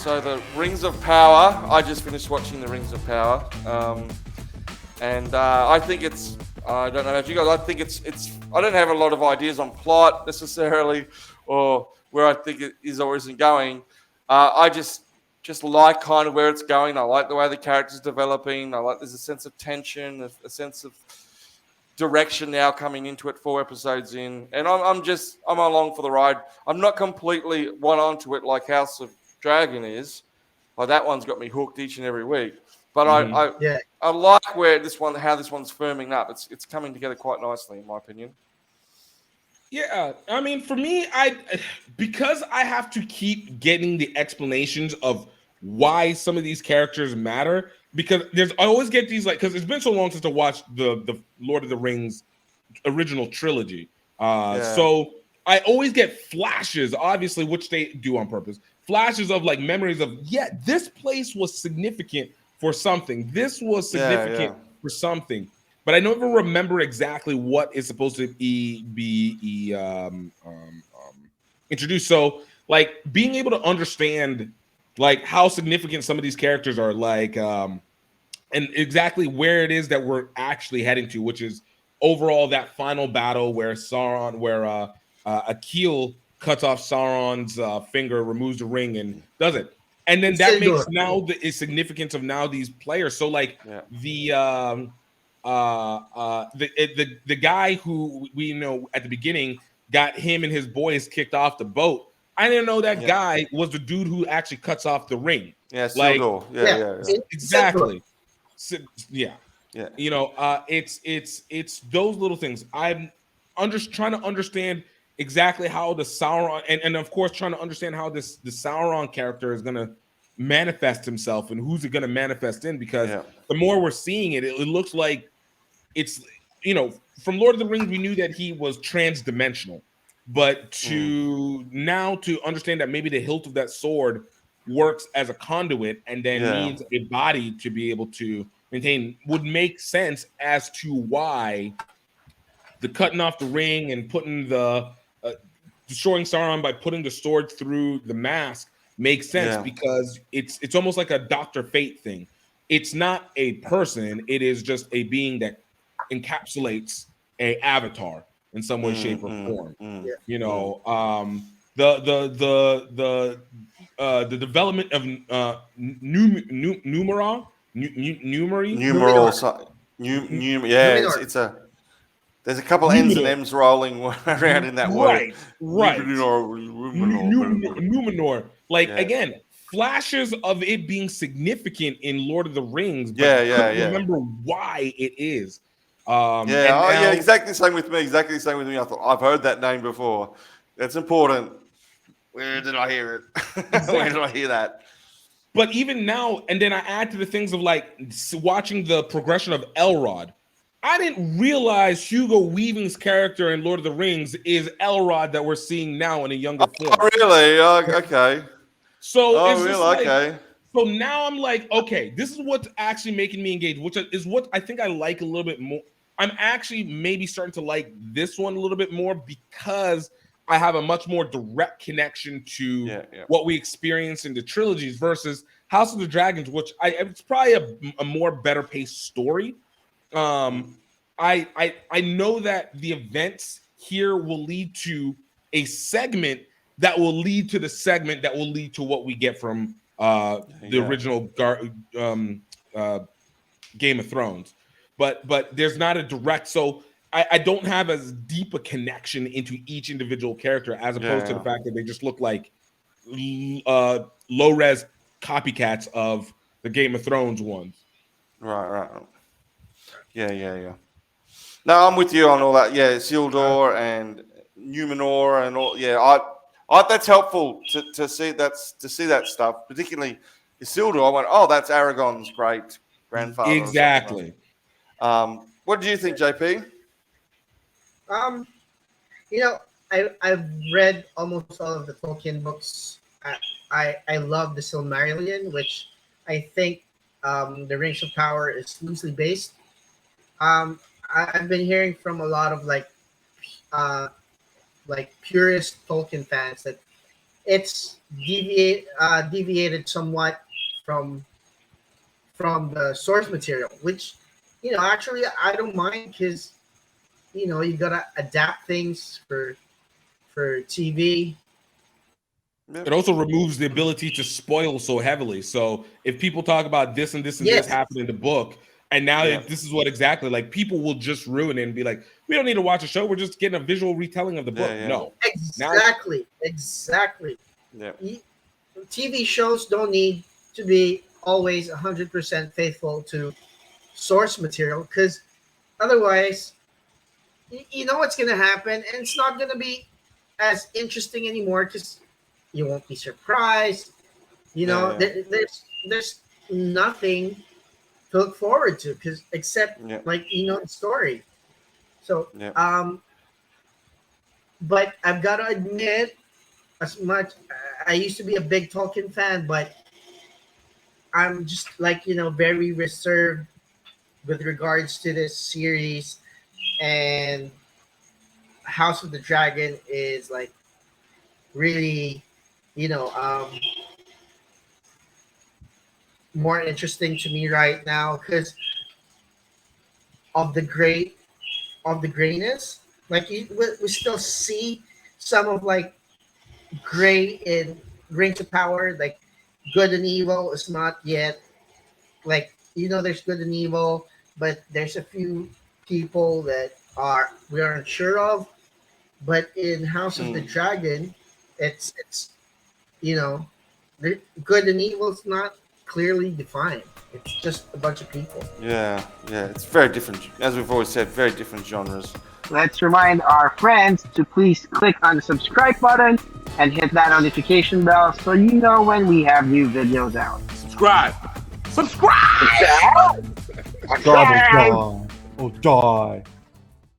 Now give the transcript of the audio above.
So the Rings of Power. I just finished watching the Rings of Power, and I think it's. I don't know if you guys. I think it's. I don't have a lot of ideas on plot necessarily, or where I think it is or isn't going. I just like kind of where it's going. I like the way the character's developing. I like there's a sense of tension, a sense of direction now coming into it 4 episodes in, and I'm along for the ride. I'm not completely one onto it like House of Dragon is. Like that one's got me hooked each and every week. But Yeah. I like where how this one's firming up. It's coming together quite nicely in my opinion. Yeah, I mean, for me, because I have to keep getting the explanations of why some of these characters matter. Because I always get these because it's been so long since I watched the Lord of the Rings original trilogy. So I always get flashes, obviously, which they do on purpose. Flashes of memories of this place was significant for something. This was significant for something. But I never remember exactly what is supposed to be introduced. So, being able to understand how significant some of these characters are, and exactly where it is that we're actually heading to, which is overall that final battle where Akil cuts off Sauron's finger, removes the ring, and does it. And then that makes now the significance of now these players. So the guy who we know at the beginning got him and his boys kicked off the boat. I didn't know that guy was the dude who actually cuts off the ring. Yeah, Sildor. Yeah. Exactly. So, yeah. You know, it's those little things. I'm trying to understand exactly how the Sauron and of course trying to understand how the Sauron character is gonna manifest himself and who's it gonna manifest in, because the more we're seeing it, it looks like it's, from Lord of the Rings we knew that he was trans-dimensional, but to now to understand that maybe the hilt of that sword works as a conduit and then needs a body to be able to maintain would make sense as to why the cutting off the ring and putting the destroying Sauron by putting the sword through the mask makes sense, because it's almost like a Dr. Fate thing. It's not a person, it is just a being that encapsulates a avatar in some way, shape, or form. The development of numeral. It's a there's a couple of N's and M's rolling around in that word. Right. Numenor. Again, flashes of it being significant in Lord of the Rings, but I couldn't remember why it is. Exactly the same with me. I thought I've heard that name before. That's important. Where did I hear it? Exactly. Where did I hear that? But even now, and then I add to the things of watching the progression of Elrod. I didn't realize Hugo Weaving's character in Lord of the Rings is Elrod that we're seeing now in a younger form. Oh, really? Okay. So so now I'm like, okay, this is what's actually making me engage, which is what I think I like a little bit more. I'm actually maybe starting to like this one a little bit more because I have a much more direct connection to what we experienced in the trilogies versus House of the Dragons, which it's probably a more better paced story. I know that the events here will lead to a segment that will lead to the segment that will lead to what we get from the original Game of Thrones, but there's not a direct. So I don't have as deep a connection into each individual character as opposed to the fact that they just look like low res copycats of the Game of Thrones ones. Right. Yeah. No, I'm with you on all that. Yeah, Sildor and Numenor and all. Yeah, I that's helpful to see that stuff. Particularly Isildur. I went, oh, that's Aragorn's great grandfather. Exactly. What do you think, JP? I've read almost all of the Tolkien books. I love the Silmarillion, which I think the Rings of Power is loosely based. I've been hearing from a lot of purist Tolkien fans that it's deviated somewhat from the source material, which actually I don't mind because you gotta adapt things for TV. Yep. It also removes the ability to spoil so heavily. So if people talk about this and this and this Yes. happened in the book, and now Yeah. this is what exactly, like, people will just ruin it and be like, we don't need to watch a show. We're just getting a visual retelling of the book. Yeah. No. Exactly. Yeah. TV shows don't need to be always 100% faithful to source material, because otherwise, you know what's going to happen, and it's not going to be as interesting anymore because you won't be surprised. Yeah. There's nothing to look forward to because except Yeah. like the story. So Yeah. but I've got to admit, as much I used to be a big Tolkien fan, but I'm just like very reserved with regards to this series, and House of the Dragon is like really you know um more interesting to me right now because of the great of the grayness. Like we still see some of like gray in Rings of Power, like good and evil is not yet like there's good and evil, but there's a few people that we are unsure of. But in House of the Dragon, it's you know the good and evil is not clearly defined. It's just a bunch of people. Yeah. It's very different. As we've always said, very different genres. Let's remind our friends to please click on the subscribe button and hit that notification bell so you know when we have new videos out. Subscribe. Subscribe! Die. Oh, die.